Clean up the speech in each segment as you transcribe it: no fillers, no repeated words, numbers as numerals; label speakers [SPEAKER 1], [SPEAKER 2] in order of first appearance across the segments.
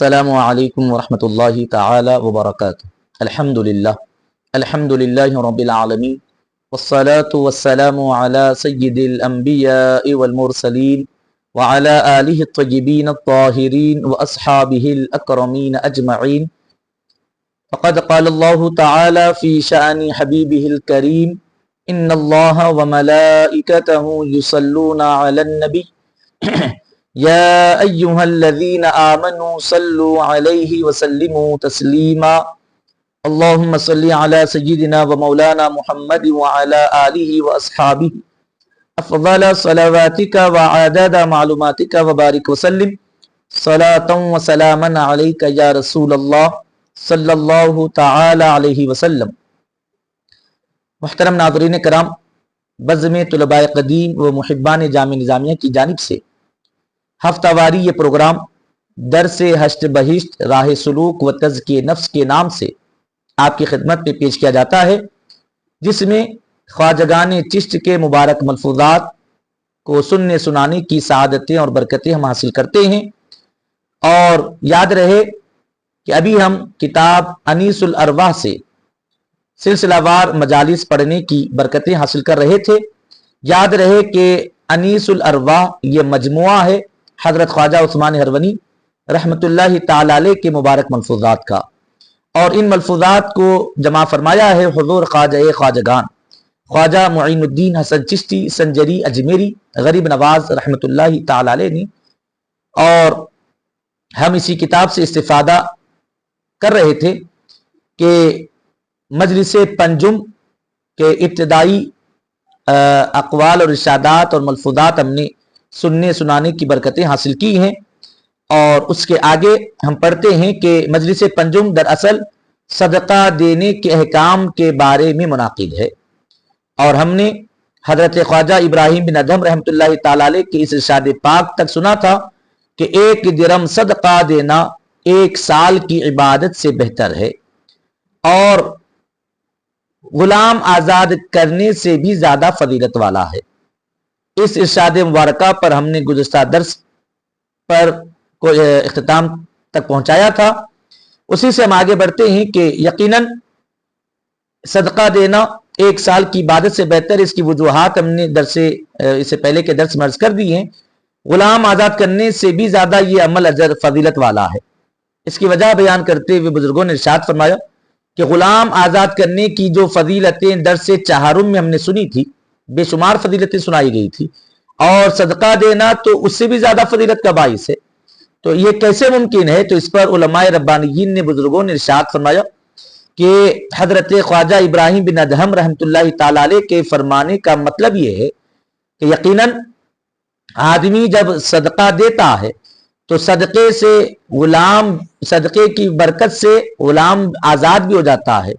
[SPEAKER 1] السلام علیکم ورحمۃ اللہ تعالی وبرکاتہ۔ الحمد للہ رب العالمین والصلاة والسلام علی سید الانبیاء والمرسلین وعلی آلہ الطیبین الطاہرین واصحابہ الاکرمین اجمعین۔ فقد قال اللہ تعالی فی شأن حبیبہ الکریم ان اللہ وملائکتہ یصلون علی النبی یا ایہا الذین آمنوا صلوا علیہ وسلموا تسلیما۔ اللہم صلی علی سیدنا و مولانا محمد وعلی آلہ واصحابہ افضل صلواتک وعدد معلوماتک وبارک وسلم صلاۃ و سلاما علیک یا رسول اللہ صلی اللہ تعالی علیہ وسلم۔ محترم ناظرین کرام، بزم طلباء قدیم و محبان جامع نظامیہ کی جانب سے ہفتہ واری یہ پروگرام درس ہشت بہشت راہ سلوک و تزکیہ نفس کے نام سے آپ کی خدمت میں پیش کیا جاتا ہے، جس میں خواجگان چشت کے مبارک ملفوظات کو سننے سنانے کی سعادتیں اور برکتیں ہم حاصل کرتے ہیں۔ اور یاد رہے کہ ابھی ہم کتاب انیس الارواح سے سلسلہ وار مجالس پڑھنے کی برکتیں حاصل کر رہے تھے۔ یاد رہے کہ انیس الارواح یہ مجموعہ ہے حضرت خواجہ عثمان ہرونی رحمۃ اللہ تعالی علیہ کے مبارک ملفوظات کا، اور ان ملفوظات کو جمع فرمایا ہے حضور خواجہ خواجگان خواجہ معین الدین حسن چشتی سنجری اجمیری غریب نواز رحمۃ اللہ تعالی علیہ نے، اور ہم اسی کتاب سے استفادہ کر رہے تھے کہ مجلس پنجم کے ابتدائی اقوال اور ارشادات اور ملفوظات ہم نے سننے سنانے کی برکتیں حاصل کی ہیں، اور اس کے آگے ہم پڑھتے ہیں کہ مجلس پنجم دراصل صدقہ دینے کے احکام کے بارے میں منعقد ہے، اور ہم نے حضرت خواجہ ابراہیم بن ادہم رحمۃ اللہ تعالی علیہ کے اس ارشاد پاک تک سنا تھا کہ 1 درم صدقہ دینا 1 سال کی عبادت سے بہتر ہے، اور غلام آزاد کرنے سے بھی زیادہ فضیلت والا ہے۔ اس ارشاد مبارکہ پر ہم نے گزشتہ درس پر کو اختتام تک پہنچایا تھا، اسی سے ہم آگے بڑھتے ہیں کہ یقیناً صدقہ دینا 1 سال کی عبادت سے بہتر ہے۔ اس کی وجوہات ہم نے اس سے پہلے کے درس میں عرض کر دی ہیں۔ غلام آزاد کرنے سے بھی زیادہ یہ عمل اجر فضیلت والا ہے۔ اس کی وجہ بیان کرتے ہوئے بزرگوں نے ارشاد فرمایا کہ غلام آزاد کرنے کی جو فضیلتیں درس چہارم میں ہم نے سنی تھی، بے شمار فضیلتیں سنائی گئی تھی، اور صدقہ دینا تو اس سے بھی زیادہ فضیلت کا باعث ہے، تو یہ کیسے ممکن ہے؟ تو اس پر علماء ربانیین نے بزرگوں نے ارشاد فرمایا کہ حضرت خواجہ ابراہیم بن ادہم رحمۃ اللہ تعالی علیہ کے فرمانے کا مطلب یہ ہے کہ یقیناً آدمی جب صدقہ دیتا ہے تو صدقے کی برکت سے غلام آزاد بھی ہو جاتا ہے،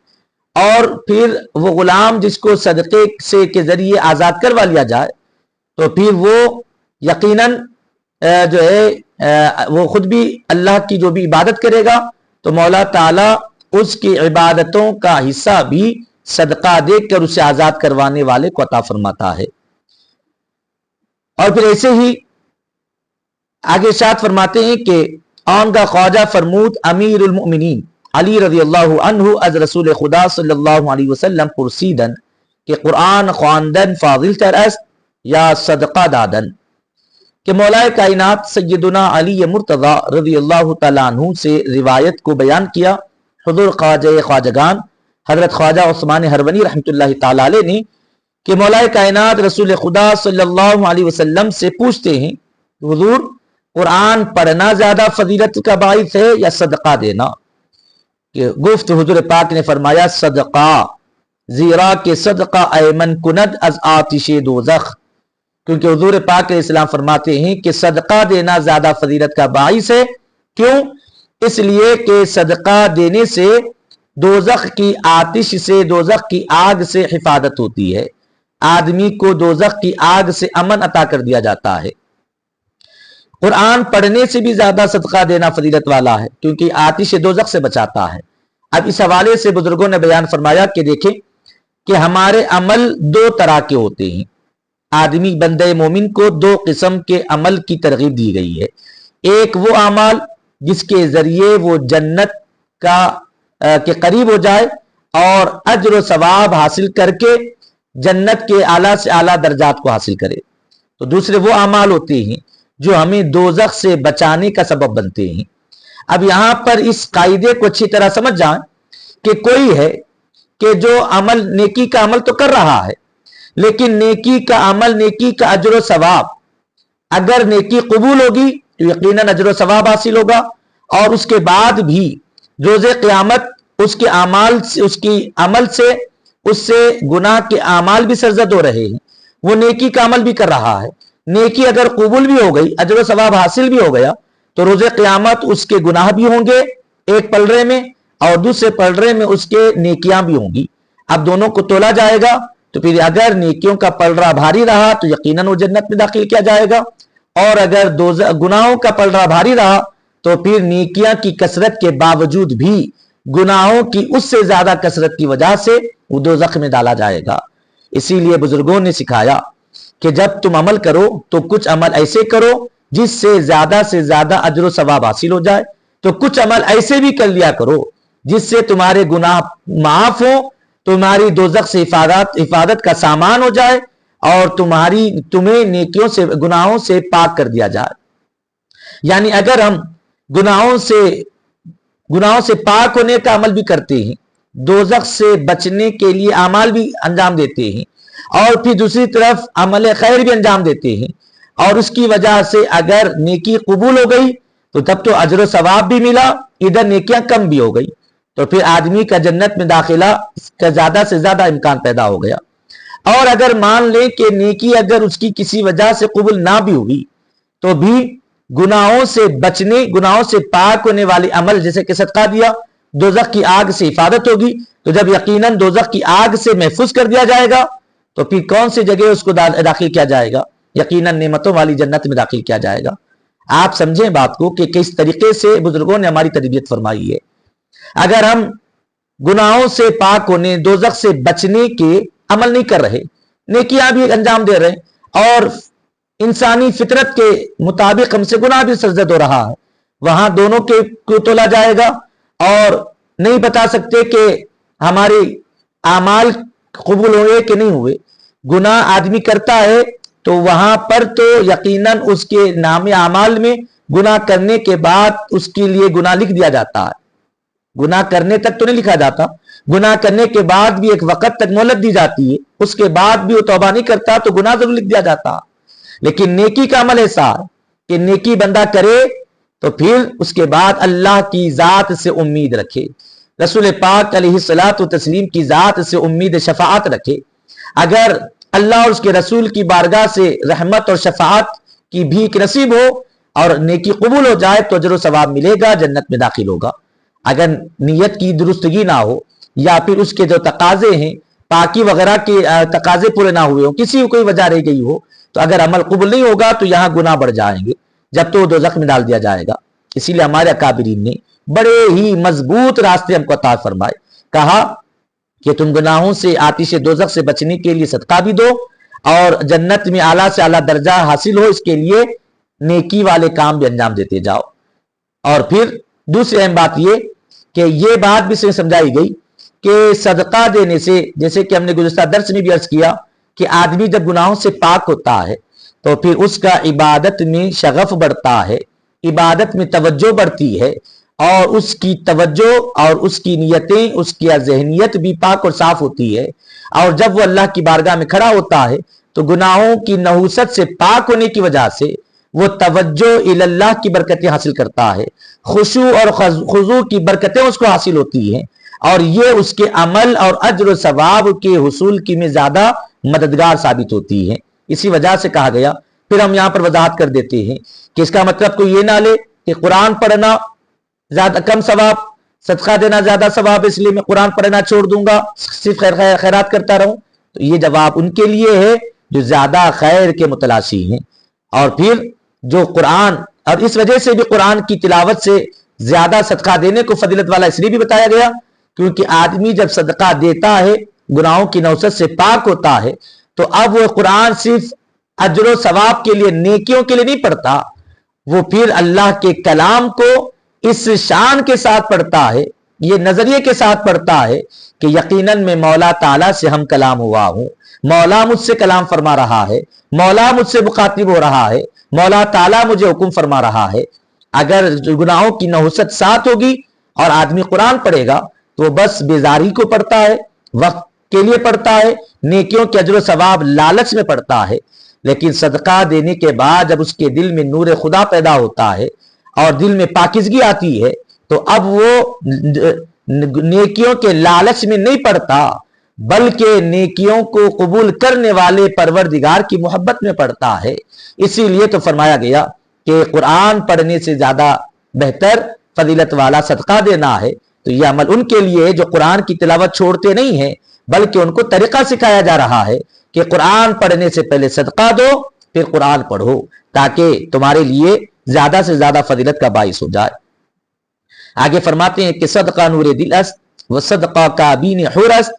[SPEAKER 1] اور پھر وہ غلام جس کو صدقے سے کے ذریعے آزاد کروا لیا جائے تو پھر وہ یقیناً جو ہے وہ خود بھی اللہ کی جو بھی عبادت کرے گا تو مولا تعالیٰ اس کی عبادتوں کا حصہ بھی صدقہ دے کر اسے آزاد کروانے والے کو عطا فرماتا ہے۔ اور پھر ایسے ہی آگے ارشاد فرماتے ہیں کہ آنگا خواجہ فرمود امیر المؤمنین علی رضی اللہ عنہ از رسول خدا صلی اللہ علیہ وسلم پرسیدن کہ قرآن خواندن فاضل تر است یا صدقہ دادن، کہ مولا کائنات سیدنا علی مرتضی رضی اللہ تعالیٰ عنہ سے روایت کو بیان کیا حضور خواجہ خواجگان حضرت خواجہ عثمان ہرونی رحمۃ اللہ تعالیٰ علیہ نے کہ مولا کائنات رسول خدا صلی اللہ علیہ وسلم سے پوچھتے ہیں حضور قرآن پڑھنا زیادہ فضیلت کا باعث ہے یا صدقہ دینا؟ کہ گفت حضور پاک نے فرمایا صدقہ، زیرا کہ صدقہ ایمن کند از آتش دوزخ، کیونکہ حضور پاک علیہ السلام فرماتے ہیں کہ صدقہ دینا زیادہ فضیلت کا باعث ہے۔ کیوں؟ اس لیے کہ صدقہ دینے سے دوزخ کی آتش سے، دوزخ کی آگ سے حفاظت ہوتی ہے، آدمی کو دوزخ کی آگ سے امن عطا کر دیا جاتا ہے۔ قرآن پڑھنے سے بھی زیادہ صدقہ دینا فضیلت والا ہے، کیونکہ آتش دوزخ سے بچاتا ہے۔ اب اس حوالے سے بزرگوں نے بیان فرمایا کہ دیکھیں کہ ہمارے عمل 2 طرح کے ہوتے ہیں۔ آدمی بندے مومن کو 2 قسم کے عمل کی ترغیب دی گئی ہے۔ ایک وہ اعمال جس کے ذریعے وہ جنت کے قریب ہو جائے اور اجر و ثواب حاصل کر کے جنت کے اعلیٰ سے اعلیٰ درجات کو حاصل کرے۔ تو دوسرے وہ اعمال ہوتے ہیں جو ہمیں دوزخ سے بچانے کا سبب بنتے ہیں۔ اب یہاں پر اس قاعدے کو اچھی طرح سمجھ جائیں کہ کوئی ہے کہ جو عمل نیکی کا عمل تو کر رہا ہے، لیکن نیکی کا عمل، نیکی کا اجر و ثواب، اگر نیکی قبول ہوگی تو یقیناً اجر و ثواب حاصل ہوگا، اور اس کے بعد بھی روز قیامت اس کے اعمال سے، اس کی عمل سے، اس سے گناہ کے اعمال بھی سرزد ہو رہے ہیں، وہ نیکی کا عمل بھی کر رہا ہے۔ نیکی اگر قبول بھی ہو گئی، اجر و ثواب حاصل بھی ہو گیا، تو روز قیامت اس کے گناہ بھی ہوں گے ایک پلڑے میں، اور دوسرے پلڑے میں اس کے نیکیاں بھی ہوں گی۔ اب دونوں کو تولا جائے گا، تو پھر اگر نیکیوں کا پلڑا بھاری رہا تو یقیناً وہ جنت میں داخل کیا جائے گا، اور اگر گناہوں کا پلڑا بھاری رہا تو پھر نیکیاں کی کثرت کے باوجود بھی گناہوں کی اس سے زیادہ کثرت کی وجہ سے وہ دوزخ میں ڈالا جائے گا۔ اسی لیے بزرگوں نے سکھایا کہ جب تم عمل کرو تو کچھ عمل ایسے کرو جس سے زیادہ اجر و ثواب حاصل ہو جائے، تو کچھ عمل ایسے بھی کر لیا کرو جس سے تمہارے گناہ معاف ہو، تمہاری دوزخ سے حفاظت کا سامان ہو جائے، اور تمہیں نیکیوں سے، گناہوں سے پاک کر دیا جائے۔ یعنی اگر ہم گناہوں سے پاک ہونے کا عمل بھی کرتے ہیں، دوزخ سے بچنے کے لیے اعمال بھی انجام دیتے ہیں، اور پھر دوسری طرف عمل خیر بھی انجام دیتے ہیں، اور اس کی وجہ سے اگر نیکی قبول ہو گئی تو تب تو اجر و ثواب بھی ملا، ادھر نیکیاں کم بھی ہو گئی، تو پھر آدمی کا جنت میں داخلہ کا زیادہ سے زیادہ امکان پیدا ہو گیا۔ اور اگر مان لیں کہ نیکی اگر اس کی کسی وجہ سے قبول نہ بھی ہوئی تو بھی گناہوں سے بچنے، گناہوں سے پاک ہونے والے عمل جیسے کہ صدقہ دیا، دوزخ کی آگ سے حفاظت ہوگی، تو جب یقیناً دوزخ کی آگ سے محفوظ کر دیا جائے گا تو پھر کون سی جگہ اس کو داخل کیا جائے گا؟ یقیناً نعمتوں والی جنت میں داخل کیا جائے گا۔ آپ سمجھیں بات کو کہ کس طریقے سے بزرگوں نے ہماری تربیت فرمائی ہے۔ اگر ہم گناہوں سے پاک ہونے، دوزخ سے بچنے کے عمل نہیں کر رہے، نیکیاں بھی انجام دے رہے، اور انسانی فطرت کے مطابق ہم سے گناہ بھی سرزد ہو رہا ہے، وہاں دونوں کو تولا جائے گا، اور نہیں بتا سکتے کہ ہمارے اعمال قبول ہوئے کہ نہیں ہوئے۔ گناہ آدمی کرتا ہے تو وہاں پر تو یقیناً اس کے نام اعمال میں گناہ کرنے کے بعد اس کے لیے گناہ لکھ دیا جاتا ہے۔ گناہ کرنے تک تو نہیں لکھا جاتا، گناہ کرنے کے بعد بھی ایک وقت تک مہلت دی جاتی ہے، اس کے بعد بھی وہ توبہ نہیں کرتا تو گناہ ضرور لکھ دیا جاتا۔ لیکن نیکی کا عمل ایسا ہے کہ نیکی بندہ کرے تو پھر اس کے بعد اللہ کی ذات سے امید رکھے، رسول پاک علیہ الصلاۃ والتسلیم کی ذات سے امید شفاعت رکھے۔ اگر اللہ اور اس کے رسول کی بارگاہ سے رحمت اور شفاعت کی بھیک نصیب ہو اور نیکی قبول ہو جائے تو اجر و ثواب ملے گا، جنت میں داخل ہوگا۔ اگر نیت کی درستگی نہ ہو، یا پھر اس کے جو تقاضے ہیں، پاکی وغیرہ کے تقاضے پورے نہ ہوئے ہوں، کسی کو کوئی وجہ رہ گئی ہو، تو اگر عمل قبول نہیں ہوگا تو یہاں گناہ بڑھ جائیں گے، جب تو وہ دوزخ میں ڈال دیا جائے گا۔ اسی لیے ہمارے اکابرین نے بڑے ہی مضبوط راستے ہم کو عطا فرمائے، کہا کہ تم گناہوں سے، آتش دوزخ سے بچنے کے لیے صدقہ بھی دو، اور جنت میں اعلیٰ سے اعلیٰ درجہ حاصل ہو اس کے لیے نیکی والے کام بھی انجام دیتے جاؤ۔ اور پھر دوسری اہم بات یہ کہ یہ بات بھی سمجھائی گئی کہ صدقہ دینے سے، جیسے کہ ہم نے گزشتہ درس میں بھی عرض کیا کہ آدمی جب گناہوں سے پاک ہوتا ہے تو پھر اس کا عبادت میں شغف بڑھتا ہے، عبادت میں توجہ بڑھتی ہے، اور اس کی توجہ اور اس کی نیتیں، اس کی ذہنیت بھی پاک اور صاف ہوتی ہے، اور جب وہ اللہ کی بارگاہ میں کھڑا ہوتا ہے تو گناہوں کی نحوست سے پاک ہونے کی وجہ سے وہ توجہ اللہ کی برکتیں حاصل کرتا ہے، خشوع اور خضوع کی برکتیں اس کو حاصل ہوتی ہیں، اور یہ اس کے عمل اور اجر و ثواب کے حصول کی میں زیادہ مددگار ثابت ہوتی ہے۔ اسی وجہ سے کہا گیا، پھر ہم یہاں پر وضاحت کر دیتے ہیں کہ اس کا مطلب کوئی یہ نہ لے کہ قرآن پڑھنا زیادہ کم ثواب، صدقہ دینا زیادہ ثواب، اس لیے میں قرآن پڑھنا چھوڑ دوں گا، صرف خیرات کرتا رہوں۔ تو یہ جواب ان کے لیے ہے جو زیادہ خیر کے متلاشی ہیں، اور پھر جو قرآن، اور اس وجہ سے بھی قرآن کی تلاوت سے زیادہ صدقہ دینے کو فضیلت والا اس لیے بھی بتایا گیا کیونکہ آدمی جب صدقہ دیتا ہے، گناہوں کی نوست سے پاک ہوتا ہے، تو اب وہ قرآن صرف اجر و ثواب کے لیے، نیکیوں کے لیے نہیں پڑھتا، وہ پھر اللہ کے کلام کو اس شان کے ساتھ پڑھتا ہے، یہ نظریے کے ساتھ پڑھتا ہے کہ یقیناً میں مولا تعالیٰ سے ہم کلام ہوا ہوں، مولا مجھ سے کلام فرما رہا ہے، مولا مجھ سے مخاطب ہو رہا ہے، مولا تعالیٰ مجھے حکم فرما رہا ہے۔ اگر گناہوں کی نحوست ساتھ ہوگی اور آدمی قرآن پڑھے گا تو بس بیزاری کو پڑھتا ہے، وقت کے لیے پڑھتا ہے، نیکیوں کے اجر و ثواب لالچ میں پڑھتا ہے، لیکن صدقہ دینے کے بعد جب اس کے دل میں نور خدا پیدا ہوتا ہے اور دل میں پاکیزگی آتی ہے تو اب وہ نیکیوں کے لالچ میں نہیں پڑھتا بلکہ نیکیوں کو قبول کرنے والے پروردگار کی محبت میں پڑھتا ہے۔ اسی لیے تو فرمایا گیا کہ قرآن پڑھنے سے زیادہ بہتر فضیلت والا صدقہ دینا ہے۔ تو یہ عمل ان کے لیے جو قرآن کی تلاوت چھوڑتے نہیں ہیں، بلکہ ان کو طریقہ سکھایا جا رہا ہے کہ قرآن پڑھنے سے پہلے صدقہ دو پھر قرآن پڑھو، تاکہ تمہارے لیے زیادہ سے زیادہ فضیلت کا باعث ہو جائے۔ آگے فرماتے ہیں کہ صدقہ نور دل است و صدقہ کابین حور است،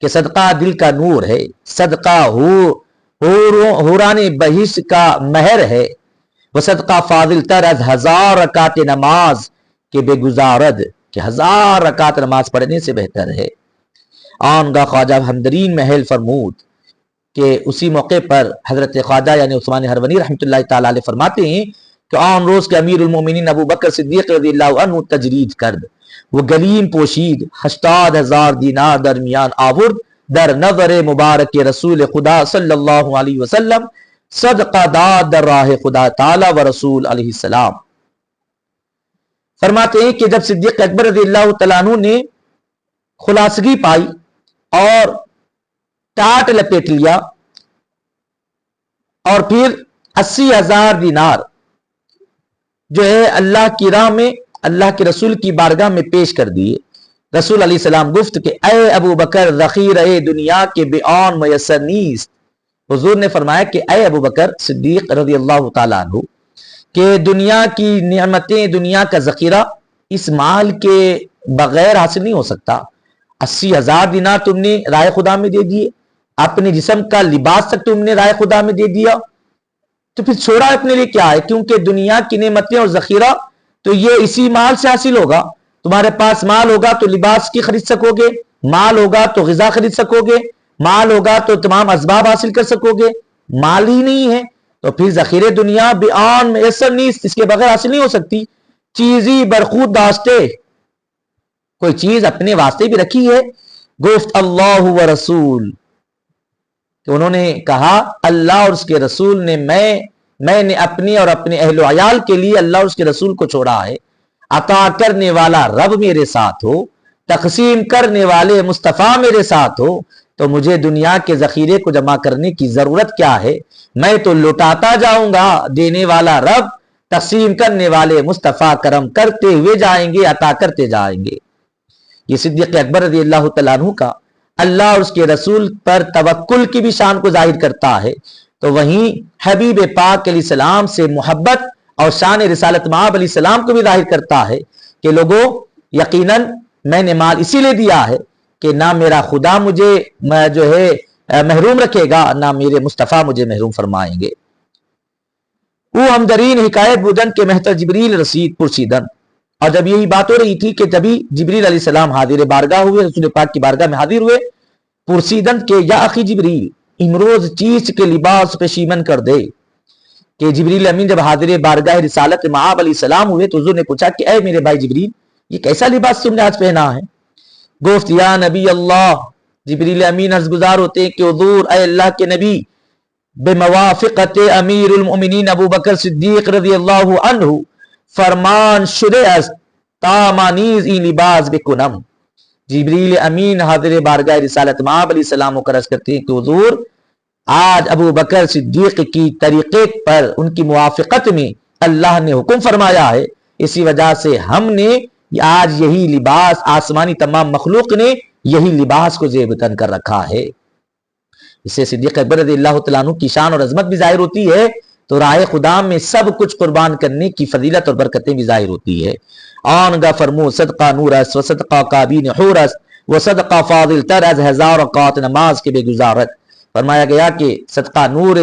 [SPEAKER 1] کہ صدقہ دل کا نور ہے، صدقہ حوران بہشت کا مہر ہے، وہ صدقہ فاضل تر از 1000 رکعت نماز کے بے گزارد، کہ 1000 رکعت نماز پڑھنے سے بہتر ہے۔ آنگاہ خواجہ ہمدرین محل فرمود کہ اسی موقع پر حضرت خواجہ یعنی عثمان ہرونی رحمۃ اللہ تعالی علیہ فرماتے ہیں کہ آن روز کے امیر المومنین ابو بکر صدیق رضی اللہ عنہ تجرید کرد، وہ گلیم پوشید 80,000 دینار درمیان آورد، در نظر مبارک رسول خدا صلی اللہ علیہ وسلم صدقہ داد در راہ خدا تعالی و رسول علیہ السلام۔ فرماتے ہیں کہ جب صدیق اکبر رضی اللہ تعالیٰ عنہ نے خلاصگی پائی اور ٹاٹ لپیٹ لیا اور پھر 80,000 دینار جو ہے اللہ کی راہ میں اللہ کے رسول کی بارگاہ میں پیش کر دیے، رسول علیہ السلام گفت کہ اے ابو بکر ذخیرہ دنیا کے بے آن میسر نیست۔ حضور نے فرمایا کہ اے ابو بکر صدیق رضی اللہ تعالیٰ عنہ کہ دنیا کی نعمتیں، دنیا کا ذخیرہ اس مال کے بغیر حاصل نہیں ہو سکتا۔ 80,000 دینار تم نے رائے خدا میں دے دیے، اپنے جسم کا لباس تک تم نے رائے خدا میں دے دیا، تو پھر چھوڑا اپنے لیے کیا ہے؟ کیونکہ دنیا کی نعمتیں اور ذخیرہ تو یہ اسی مال سے حاصل ہوگا۔ تمہارے پاس مال ہوگا تو لباس کی خرید سکو گے، مال ہوگا تو غذا خرید سکو گے، مال ہوگا تو تمام اسباب حاصل کر سکو گے۔ مال ہی نہیں ہے تو پھر ذخیرے دنیا بیان میسر نیست، اس کے بغیر حاصل نہیں ہو سکتی۔ چیزی برخود داشتے، کوئی چیز اپنے واسطے بھی رکھی ہے۔ گفت اللہ و رسول، تو انہوں نے کہا اللہ اور اس کے رسول نے، میں نے اپنے اور اپنے اہل و عیال کے لیے اللہ اور اس کے رسول کو چھوڑا ہے۔ عطا کرنے والا رب میرے ساتھ ہو، تقسیم کرنے والے مصطفیٰ میرے ساتھ ہو، تو مجھے دنیا کے ذخیرے کو جمع کرنے کی ضرورت کیا ہے؟ میں تو لوٹاتا جاؤں گا، دینے والا رب، تقسیم کرنے والے مصطفیٰ کرم کرتے ہوئے جائیں گے، عطا کرتے جائیں گے۔ یہ صدیق اکبر رضی اللہ تعالیٰ عنہ کا اللہ اور اس کے رسول پر توکل کی بھی شان کو ظاہر کرتا ہے، تو وہیں حبیب پاک علیہ السلام سے محبت اور شان رسالت مآب علیہ السلام کو بھی ظاہر کرتا ہے کہ لوگوں یقیناً میں نے مال اسی لیے دیا ہے کہ نہ میرا خدا مجھے جو ہے محروم رکھے گا، نہ میرے مصطفیٰ مجھے محروم فرمائیں گے۔ او ہمدرین حکایت بودن کے مہتر جبریل رسید پرسیدن، اور جب یہی بات ہو رہی تھی کہ جبھی جبریل علیہ السلام حاضر بارگاہ ہوئے، رسول پاک کی بارگاہ میں حاضر ہوئے، پرسیدن کہ یا اخی جبریل امروز چیز کے لباس پشیمن کر دے۔ کہ جبریل امین جب حاضر بارگاہ رسالت مآب علیہ السلام ہوئے تو حضور نے پوچھا کہ اے میرے بھائی جبریل، یہ کیسا لباس تم نے آج پہنا ہے؟ گفت یا نبی اللہ، جبریل امین عرض گزار ہوتے ہیں کہ حضور اے اللہ کے نبی، بموافقت امیر المؤمنین ابو بکر صدیق رضی اللہ عنہ فرمان شدہ است تامانیز این لباس بکنم۔ جبریل امین حاضر بارگاہ رسالت مآب علیہ السلام کو عرض کرتے ہیں کہ حضور آج ابو بکر صدیق کی طریقے پر ان کی موافقت میں اللہ نے حکم فرمایا ہے، اسی وجہ سے ہم نے آج یہی لباس، آسمانی تمام مخلوق نے یہی لباس کو زیب تن کر رکھا ہے۔ اس سے صدیق اکبر رضی اللہ تعالیٰ عنہ کی شان اور عظمت بھی ظاہر ہوتی ہے، تو راہ خدا میں سب کچھ قربان کرنے کی فضیلت اور برکتیں بھی ظاہر ہوتی ہے۔ آنگا فرمو صدقہ نور است و صدقہ کابین حور است و صدقہ فاضل تر از 1000 رکعت نماز کے بے گزارت۔ فرمایا گیا کہ صدقہ نور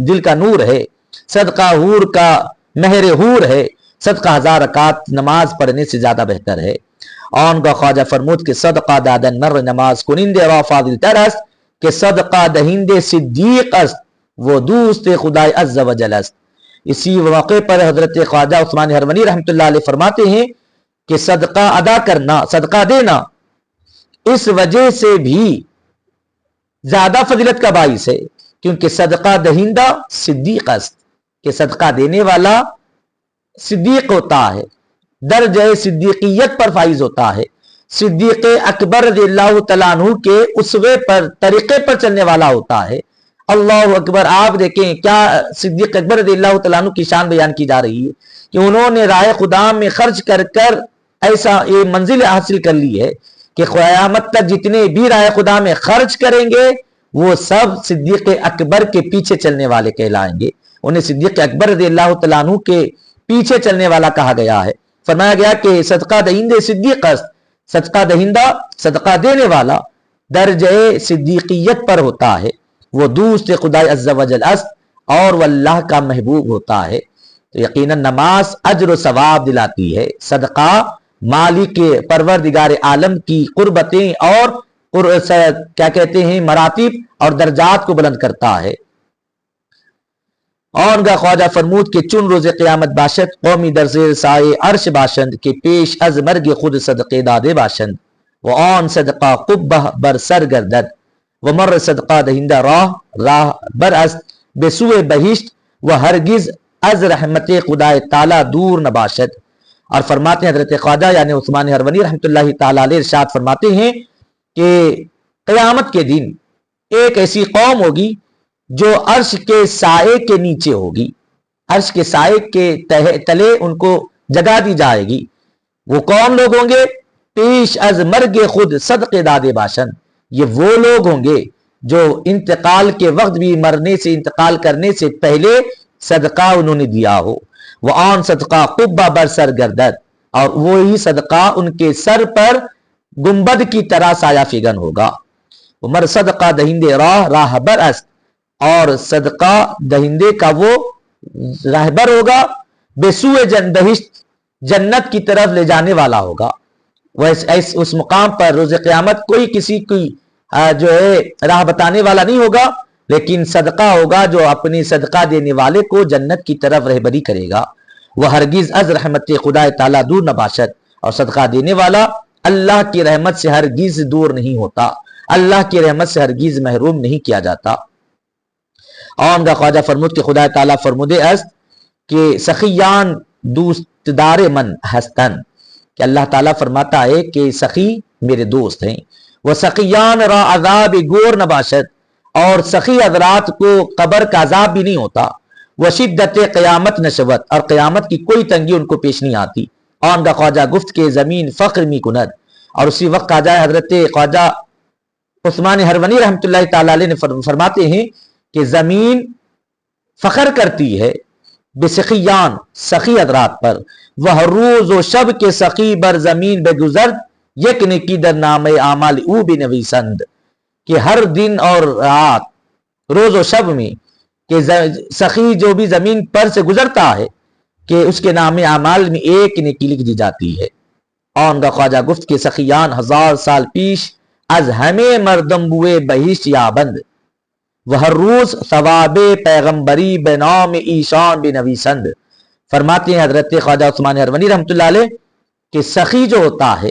[SPEAKER 1] دل کا نور ہے، صدقہ حور کا مہر حور ہے، صدقہ 1000 رکعت نماز پڑھنے سے زیادہ بہتر ہے۔ آن کا خواجہ فرمود کہ صدقہ دادن مر نماز کنندے را فاضل ترست کہ صدقہ دہندے صدیق است وہ دوست خدای عز و جل است۔ اسی موقع پر حضرت خواجہ عثمان ہرونی رحمۃ اللہ علیہ فرماتے ہیں کہ صدقہ ادا کرنا، صدقہ دینا اس وجہ سے بھی زیادہ فضیلت کا باعث ہے کیونکہ صدقہ دہندہ صدیق است، کہ صدقہ دینے والا صدیق ہوتا ہے، درجہ صدیقیت پر فائز ہوتا ہے، صدیق اکبر رضی اللہ تعالیٰ عنہ کے اسوے پر، طریقے پر چلنے والا ہوتا ہے۔ اللہ اکبر، آپ دیکھیں کیا صدیق اکبر رضی اللہ تعالیٰ عنہ کی شان بیان کی جا رہی ہے کہ انہوں نے راہ خدا میں خرچ کر کر ایسا یہ منزل حاصل کر لی ہے کہ قیامت تک جتنے بھی راہ خدا میں خرچ کریں گے وہ سب صدیق اکبر کے پیچھے چلنے والے کہلائیں گے۔ انہیں صدیق اکبر رضی اللہ تعالیٰ عنہ کے پیچھے چلنے والا کہا گیا ہے۔ فرمایا گیا کہ صدقہ دہندے صدیق است، صدقہ دہندہ صدقہ دینے والا درجہ صدیقیت پر ہوتا ہے، وہ دوست خدای عز و جل است اور وہ اللہ کا محبوب ہوتا ہے۔ تو یقیناً نماز اجر و ثواب دلاتی ہے، صدقہ مالک پروردگار عالم کی قربتیں اور کیا کہتے ہیں مراتب اور درجات کو بلند کرتا ہے۔ اور کا خواجہ فرمود کہ چن روز قیامت باشد قومی در زیر سائے عرش باشند کہ پیش از مرگ خود صدقے دادے باشند وہ آن صدقہ قبہ بر سر گردد وہ مر صدقہ دہندہ راہ بر است بے سوئے بہشت وہ ہرگز از رحمت خدا تعالی دور نباشد۔ اور فرماتے ہیں حضرت خواجہ یعنی عثمان ہرونی رحمۃ اللہ تعالی علیہ ارشاد فرماتے ہیں کہ قیامت کے دن ایک ایسی قوم ہوگی جو عرش کے سائے کے نیچے ہوگی، عرش کے سائے کے تلے ان کو جگہ دی جائے گی۔ وہ کون لوگ ہوں گے؟ پیش از مرگ خود صدقے دادے باشند، یہ وہ لوگ ہوں گے جو انتقال کے وقت بھی مرنے سے انتقال کرنے سے پہلے صدقہ انہوں نے دیا ہو۔ وہ آن صدقہ قبہ بر سر گردد اور وہی صدقہ ان کے سر پر گنبد کی طرح سایہ فگن ہوگا۔ عمر صدقہ دہندے راہ بر است اور صدقہ دہندے کا وہ راہبر ہوگا، بے سوئے بہشت جنت کی طرف لے جانے والا ہوگا۔ اس مقام پر روز قیامت کوئی کسی کی جو ہے راہ بتانے والا نہیں ہوگا، لیکن صدقہ ہوگا جو اپنے صدقہ دینے والے کو جنت کی طرف رہبری کرے گا۔ وہ ہرگز از رحمت خدا تعالی دور نہ باشد، اور صدقہ دینے والا اللہ کی رحمت سے ہرگز دور نہیں ہوتا، اللہ کی رحمت سے ہرگز محروم نہیں کیا جاتا۔ اور کا خواجہ فرمود کہ خدا تعالیٰ فرمودے است کہ سخیان دوست دار من ہستن، کہ اللہ تعالیٰ فرماتا ہے کہ سخی میرے دوست ہیں۔ وہ سخیان را عذاب گور نباشد، اور سخی حضرات کو قبر کا عذاب بھی نہیں ہوتا۔ وہ شدت قیامت نشوت، اور قیامت کی کوئی تنگی ان کو پیش نہیں آتی۔ اور کا خواجہ گفت کے زمین فخر می کند، اور اسی وقت خواجہ حضرت خواجہ عثمان ہرونی رحمۃ اللہ تعالی علیہ نے فرماتے ہیں کہ زمین فخر کرتی ہے بسخیان سخی حضرات پر، وہ روز و شب کے سخی بر زمین بے گزر یک نکی در نام اعمال او بنویسند، کہ ہر دن اور رات روز و شب میں کہ سخی جو بھی زمین پر سے گزرتا ہے کہ اس کے نام اعمال میں ایک نیکی لکھ دی جاتی ہے۔ اور ان کا خواجہ گفت کے سخیان 1000 سال پیش از ہمیں مردم بوئے بہشت یابند، وہ ہر روز ثواب پیغمبری بے نام ایشان بنویسند۔ فرماتے ہیں حضرت خواجہ عثمان ہرونی رحمۃ اللہ علیہ کہ سخی جو ہوتا ہے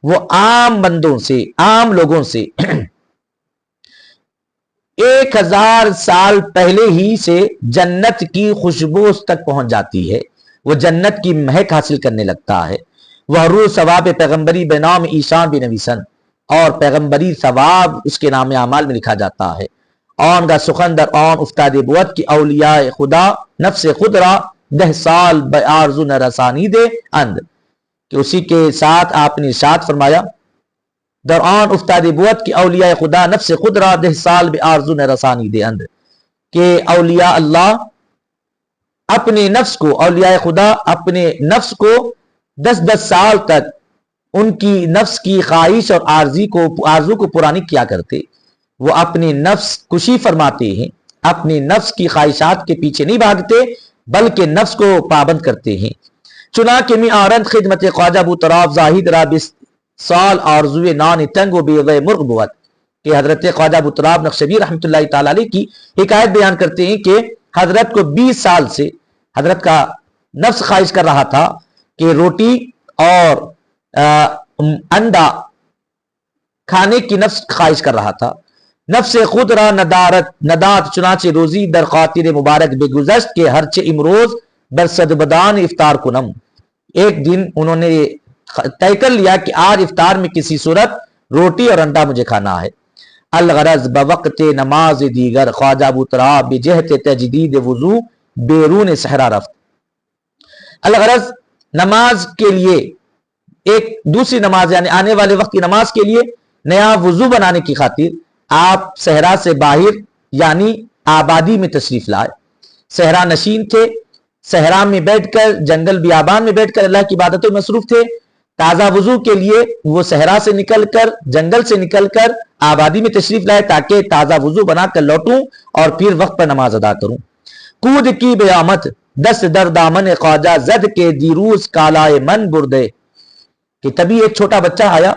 [SPEAKER 1] وہ عام بندوں سے، عام لوگوں سے 1000 سال پہلے ہی سے جنت کی خوشبو اس تک پہنچ جاتی ہے، وہ جنت کی مہک حاصل کرنے لگتا ہے۔ وہ ہر روز ثواب پیغمبری بے نام ایشان بنویسند، اور پیغمبری ثواب اس کے نام اعمال میں لکھا جاتا ہے۔ آن کا سخندر آن افتاد بود کی اولیاء خدا نفس خود را 10 سال بے آرزو نہ رسانی دے اند، کہ اسی کے ساتھ آپ نے ارشاد فرمایا در آن افتاد بود کی اولیاء خدا نفس خود را 10 سال بے آرزو نہ رسانی دے اند، کہ اولیاء اللہ اپنے نفس کو، اولیاء خدا اپنے نفس کو 10 سال تک ان کی نفس کی خواہش اور آرزو کو پورا نہیں کیا کرتے۔ وہ اپنی نفس کشی فرماتے ہیں، اپنی نفس کی خواہشات کے پیچھے نہیں بھاگتے بلکہ نفس کو پابند کرتے ہیں۔ چنانکہ می آرند خدمت خواجہ ابو طراب زاہد را بس سال آرزوئے نان تنگ و بیوے مرغ بود کہ حضرت خواجہ ابو طراب نقشبی رحمۃ اللہ تعالی علیہ کی حکایت بیان کرتے ہیں کہ حضرت کو 20 سال سے حضرت کا نفس خواہش کر رہا تھا کہ روٹی اور انڈا کھانے کی نفس خواہش کر رہا تھا. نفس خود را ندات چنانچہ روزی در خاطر مبارک بے گزشت کے ہرچہ امروز بر صدبدان افطار کنم. ایک دن انہوں نے طے کر لیا کہ آج افطار میں کسی صورت روٹی اور انڈا مجھے کھانا ہے. الغرض بوقت نماز دیگر خواجہ ابو طراب بجہت تجدید وضو بیرون صحرا رفت. الغرض نماز کے لیے ایک دوسری نماز یعنی آنے والے وقت کی نماز کے لیے نیا وضو بنانے کی خاطر آپ صحرا سے باہر یعنی آبادی میں تشریف لائے. صحرا نشین تھے، صحرا میں بیٹھ کر جنگل بیابان میں بیٹھ کر اللہ کی عبادتوں میں مصروف تھے. تازہ وضو کے لیے وہ صحرا سے نکل کر جنگل سے نکل کر آبادی میں تشریف لائے تاکہ تازہ وضو بنا کر لوٹوں اور پھر وقت پر نماز ادا کروں. کود کی بیامت دست در دامن خواجہ زد کے دیروز کالائے من بردے کہ تبھی ایک چھوٹا بچہ آیا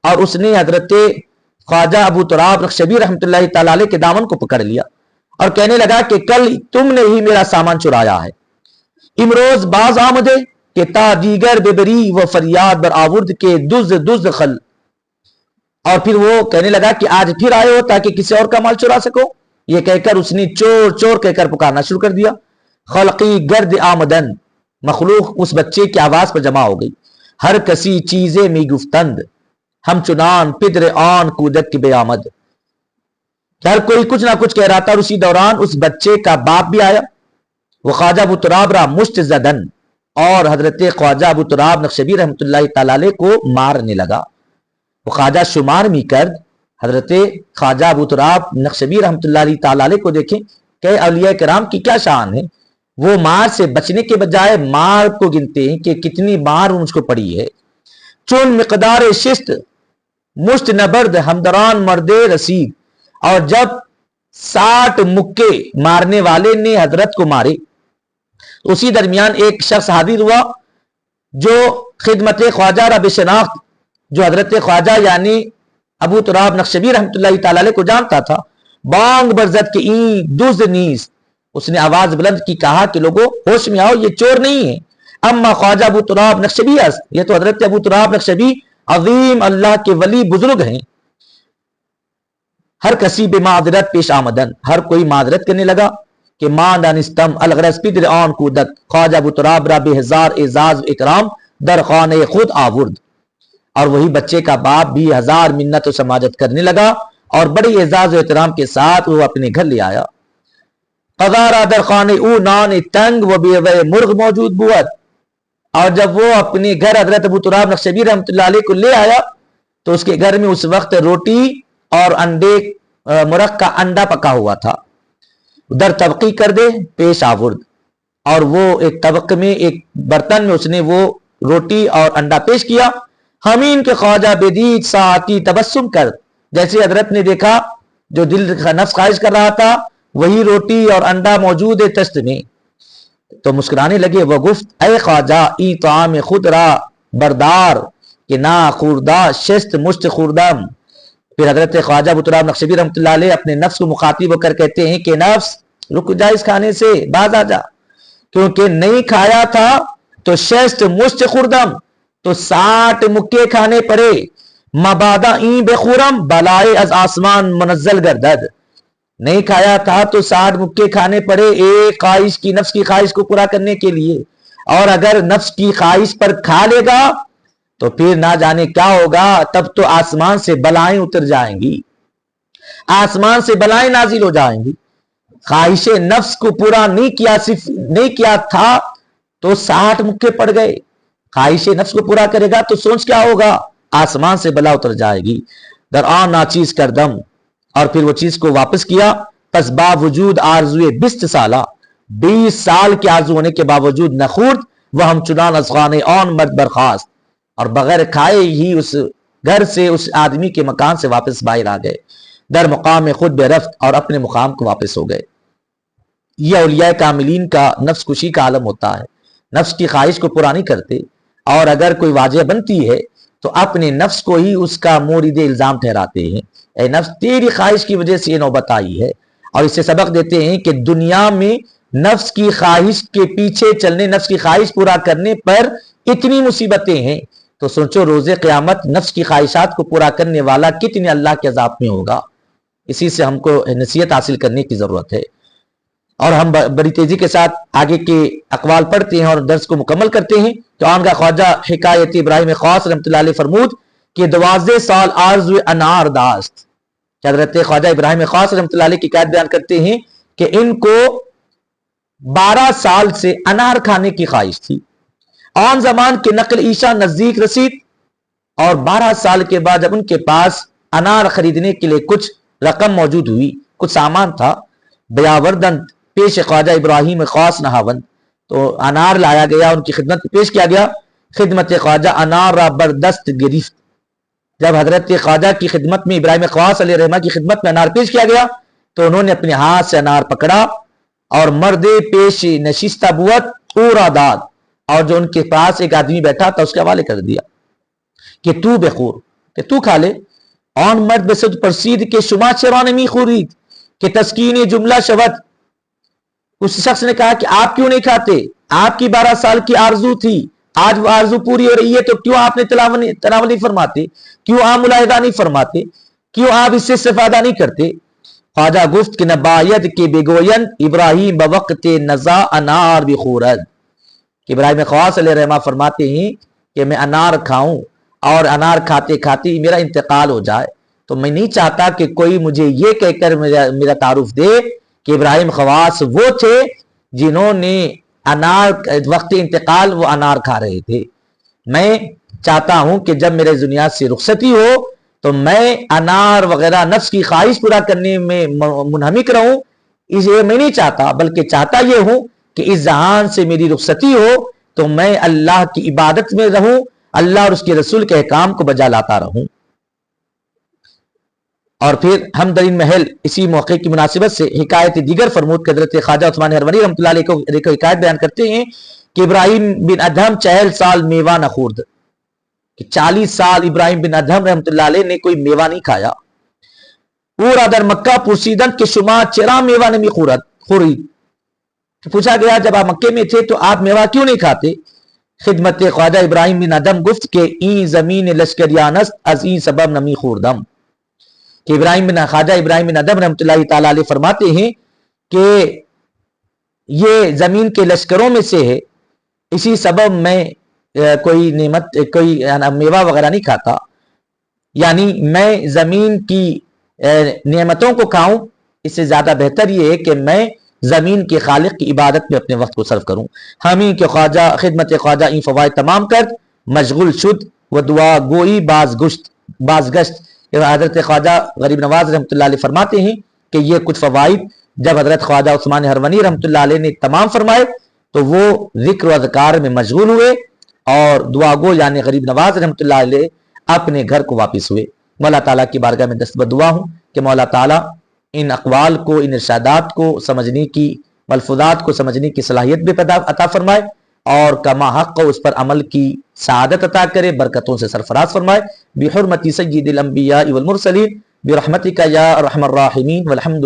[SPEAKER 1] اور اس نے حضرت خواجہ ابو طراب نقشبی رحمۃ اللہ تعالی علیہ کے دامن کو پکڑ لیا اور کہنے لگا کہ کل تم نے ہی میرا سامان چرایا ہے. امروز باز آمدے کہ تا دیگر ببری و فریاد بر آورد کے دز خل. اور پھر وہ کہنے لگا کہ آج پھر آئے ہو تاکہ کسی اور کا مال چرا سکو. یہ کہہ کر اس نے چور چور کہہ کر پکارنا شروع کر دیا. خلقی گرد آمدن مخلوق اس بچے کی آواز پر جمع ہو گئی. ہر کسی چیزیں می گفتند ہم چنان پدر آن کودک کی بے آمد. ہر کوئی کچھ نہ کچھ کہہ رہا تھا اور اسی دوران اس بچے کا باپ بھی آیا. وہ خواجہ ابو طراب را مشت زدن اور حضرت خواجہ ابو طراب نقشبی رحمۃ اللہ تعالی علیہ کو مارنے لگا. وہ خواجہ شمار می کرد حضرت خواجہ ابو طراب نقشبی رحمۃ اللہ تعالی علیہ کو دیکھیں کہ اولیاء کرام کی کیا شان ہے. وہ مار سے بچنے کے بجائے مار کو گنتے ہیں کہ کتنی مار مجھ کو پڑی ہے. چون مقدار شست مشت نبرد ہمدران مرد رسید. اور جب 60 مکے مارنے والے نے حضرت کو مارے اسی درمیان ایک شخص حاضر ہوا جو خدمت خواجہ را بشناخت جو حضرت خواجہ یعنی ابو طراب نقشبی رحمۃ اللہ تعالی علیہ کو جانتا تھا. بانگ برزد کے این دزد نیز اس نے آواز بلند کی کہا کہ لوگوں ہوش میں آؤ یہ چور نہیں ہے. اما خواجہ ابو طراب نقشبی است یہ تو حضرت ابو طراب نقشبی عظیم اللہ کے ولی بزرگ ہیں. ہر کسی بے معذرت پیش آمدن ہر کوئی معذرت کرنے لگا کہ ماں دانستم الغرض پدر آن کودک خواجہ ابو طراب را بے ہزار اعزاز و اکرام در خانہ خود آورد. اور وہی بچے کا باپ بھی 1000 منت و سماجت کرنے لگا اور بڑی اعزاز و احترام کے ساتھ وہ اپنے گھر لے آیا. قضا در خانہ او نان تنگ و بیوہ مرغ موجود بود. اور جب وہ اپنے گھر حضرت ابو طراب نقشبی رحمۃ اللہ علیہ کو لے آیا تو اس کے گھر میں اس وقت روٹی اور انڈے مرغ کا انڈا پکا ہوا تھا. در طبقی کر دے پیش آورد اور وہ ایک طبق میں ایک برتن میں اس نے وہ روٹی اور انڈا پیش کیا. ہمین کے خواجہ بدید ساعتی تبسم کر جیسے حضرت نے دیکھا جو دل کا نفس خواہش کر رہا تھا وہی روٹی اور انڈا موجود ہے تشت میں تو مسکرانے لگے. وہ گفت اے خواجہ ای طعام خود را بردار کہ نا خوردہ شست مشت خوردم. پھر حضرت خواجہ ابو طراب نقشبی رحمۃ اللہ علیہ اپنے نفس کو مخاطب ہو کر کہتے ہیں کہ نفس رک جا اس کھانے سے باز آ جا کیونکہ نہیں کھایا تھا تو شست مشت خوردم تو 60 مکے کھانے پڑے. مبادا این بخورم بلائے از آسمان منزل گردد. نہیں کھایا تھا تو 60 مکے کھانے پڑے ایک خواہش کی نفس کی خواہش کو پورا کرنے کے لیے. اور اگر نفس کی خواہش پر کھا لے گا تو پھر نہ جانے کیا ہوگا. تب تو آسمان سے بلائیں اتر جائیں گی آسمان سے بلائیں نازل ہو جائیں گی. خواہش نفس کو پورا نہیں کیا تھا تو 60 مکے پڑ گئے. خواہش نفس کو پورا کرے گا تو سوچ کیا ہوگا آسمان سے بلا اتر جائے گی. در آن ناچیز کردم اور پھر وہ چیز کو واپس کیا. پس باوجود آرزوئے 20 سالہ 20 سال کے آرزو ہونے کے باوجود نہ خورد وہ ہم چنان از خانہ آن مرد برخاست اور بغیر کھائے ہی اس گھر سے اس آدمی کے مکان سے واپس باہر آ گئے. در مقام خود بے رفت اور اپنے مقام کو واپس ہو گئے. یہ اولیاء کاملین کا نفس کشی کا عالم ہوتا ہے. نفس کی خواہش کو پورا نہیں کرتے، اور اگر کوئی واجہ بنتی ہے تو اپنے نفس کو ہی اس کا مورد الزام ٹھہراتے ہیں، اے نفس تیری خواہش کی وجہ سے یہ نوبت آئی ہے، اور اس سے سبق دیتے ہیں کہ دنیا میں نفس کی خواہش کے پیچھے چلنے، نفس کی خواہش پورا کرنے پر اتنی مصیبتیں ہیں، تو سوچو روز قیامت نفس کی خواہشات کو پورا کرنے والا کتنے اللہ کے عذاب میں ہوگا۔ اسی سے ہم کو نصیحت حاصل کرنے کی ضرورت ہے، اور ہم بڑی تیزی کے ساتھ آگے کے اقوال پڑھتے ہیں اور درس کو مکمل کرتے ہیں۔ تو آنگا خواجہ حکایت ابراہیم خاص رحمۃ اللہ علیہ فرمود کہ 12 سال آرزو انار داست، کہ حضرت خواجہ ابراہیم خاص رحمۃ اللہ علیہ کی قید بیان کرتے ہیں کہ ان کو 12 سال سے انار کھانے کی خواہش تھی، آن زمان کے نقل عیشا نزدیک رسید، اور 12 سال کے بعد جب ان کے پاس انار خریدنے کے لیے کچھ رقم موجود ہوئی، کچھ سامان تھا، بیاوردن پیش خواجہ ابراہیم خاص نہاوند، تو انار لایا گیا، ان کی خدمت پیش کیا گیا۔ خدمت خواجہ انار را بردست گرفت، جب حضرت خواجہ کی خدمت میں ابراہیم خاص علیہ الرحمہ کی خدمت میں انار پیش کیا گیا تو انہوں نے اپنے ہاتھ سے انار پکڑا اور مرد پیش نشستہ بوت پورا داد، اور جو ان کے پاس ایک آدمی بیٹھا تھا اس کے حوالے کر دیا کہ تو بخور، کہ تو کھا لے۔ آن مرد بسد پرسید کے شما چرا نمی خورید کہ تسکین جملہ شود، اس شخص نے کہا کہ آپ کیوں نہیں کھاتے، آپ کی 12 سال کی آرزو تھی، آج وہ آرزو پوری ہو رہی ہے، تو کیوں آپ نے تناول نہیں فرماتے، کیوں آپ ملاحظہ نہیں فرماتے، کیوں آپ اس سے استفادہ نہیں کرتے؟ خواجہ گفت کہ نبایت کے بگوین ابراہیم بوقت نزا انار بخورد، کہ ابراہیم خواص علیہ الرحمہ فرماتے ہیں کہ میں انار کھاؤں اور انار کھاتے کھاتے میرا انتقال ہو جائے، تو میں نہیں چاہتا کہ کوئی مجھے یہ کہہ کر میرا تعارف دے کہ ابراہیم خواص وہ تھے جنہوں نے انار وقت انتقال وہ انار کھا رہے تھے۔ میں چاہتا ہوں کہ جب میرے دنیا سے رخصتی ہو تو میں انار وغیرہ نفس کی خواہش پورا کرنے میں منہمک رہوں، اسے میں نہیں چاہتا، بلکہ چاہتا یہ ہوں کہ اس جہان سے میری رخصتی ہو تو میں اللہ کی عبادت میں رہوں، اللہ اور اس کے رسول کے احکام کو بجا لاتا رہوں۔ اور پھر ہمدرین محل اسی موقع کی مناسبت سے حکایت دیگر فرمود کہ حضرت خواجہ عثمان ہرونی رحمۃ اللہ علیہ کو حکایت بیان کرتے ہیں کہ ابراہیم بن ادھم 40 سال میوہ نہ خورد، کہ 40 سال ابراہیم بن ادھم رحمۃ اللہ علیہ نے کوئی میوہ نہیں کھایا۔ پورا در مکہ پرسیدن کہ شما چرا میوہ نمی خورید، پوچھا گیا جب آپ مکے میں تھے تو آپ میوہ کیوں نہیں کھاتے؟ خدمت خواجہ ابراہیم بن ادھم گفت کہ این زمین لشکریانست از این سبب نمی خوردم، کہ خواجہ ابراہیم بن ادھم رحمۃ اللہ تعالی علیہ فرماتے ہیں کہ یہ زمین کے لشکروں میں سے ہے، اسی سبب میں کوئی میوہ وغیرہ نہیں کھاتا، یعنی میں زمین کی نعمتوں کو کھاؤں، اس سے زیادہ بہتر یہ ہے کہ میں زمین کے خالق کی عبادت میں اپنے وقت کو صرف کروں۔ ہمیں کہ خواجہ خدمت خواجہ این فوائد تمام کر مشغول شد و دعا گوئی بازگشت۔ حضرت خواجہ غریب نواز رحمۃ اللہ علیہ فرماتے ہیں کہ یہ کچھ فوائد جب حضرت خواجہ عثمان ہرونی رحمۃ اللہ علیہ نے تمام فرمائے تو وہ ذکر و اذکار میں مشغول ہوئے اور دعا گو یعنی غریب نواز رحمۃ اللہ علیہ اپنے گھر کو واپس ہوئے۔ مولا تعالیٰ کی بارگاہ میں دستبد دعا ہوں کہ مولا تعالیٰ ان اقوال کو، ان ارشادات کو سمجھنے کی، ملفوظات کو سمجھنے کی صلاحیت بھی عطا فرمائے، اور کما حق اس پر عمل کی سعادت عطا کرے، برکتوں سے سرفراز فرمائے، بحرمت سید الانبیاء والمرسلین برحمتک یا ارحم الراحمین، والحمد